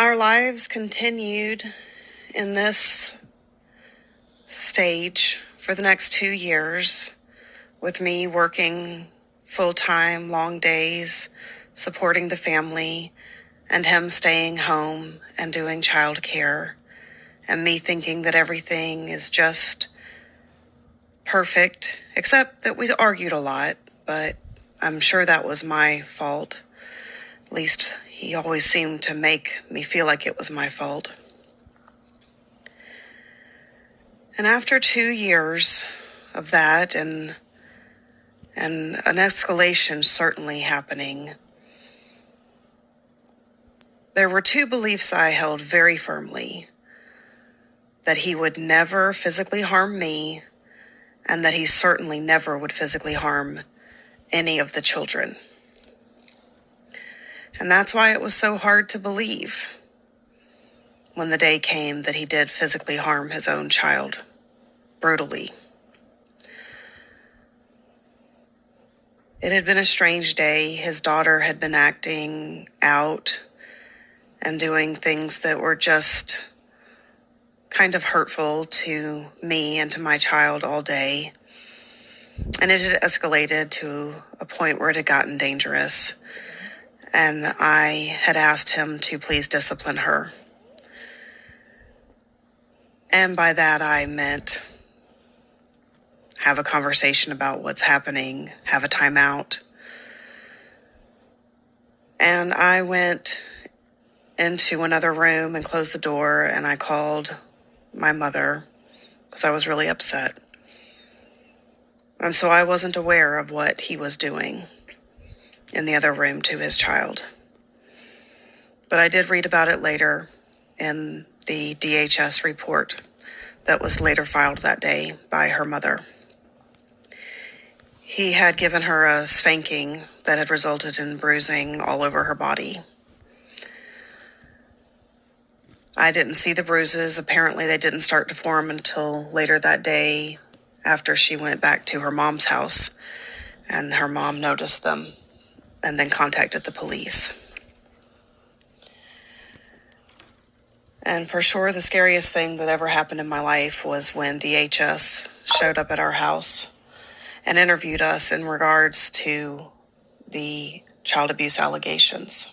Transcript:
Our lives continued in this stage for the next 2 years, with me working full-time, long days, supporting the family, and him staying home and doing childcare, and me thinking that everything is just perfect, except that we argued a lot, but I'm sure that was my fault. At least he always seemed to make me feel like it was my fault. And after 2 years of that and an escalation certainly happening, there were two beliefs I held very firmly: that he would never physically harm me, and that he certainly never would physically harm any of the children. And that's why it was so hard to believe when the day came that he did physically harm his own child, brutally. It had been a strange day. His daughter had been acting out and doing things that were just kind of hurtful to me and to my child all day. And it had escalated to a point where it had gotten dangerous. And I had asked him to please discipline her. And by that I meant have a conversation about what's happening, have a timeout. And I went into another room and closed the door, and I called my mother because I was really upset. And so I wasn't aware of what he was doing in the other room to his child. But I did read about it later in the DHS report that was later filed that day by her mother. He had given her a spanking that had resulted in bruising all over her body. I didn't see the bruises. Apparently they didn't start to form until later that day after she went back to her mom's house, and her mom noticed them and then contacted the police. And for sure, the scariest thing that ever happened in my life was when DHS showed up at our house and interviewed us in regards to the child abuse allegations.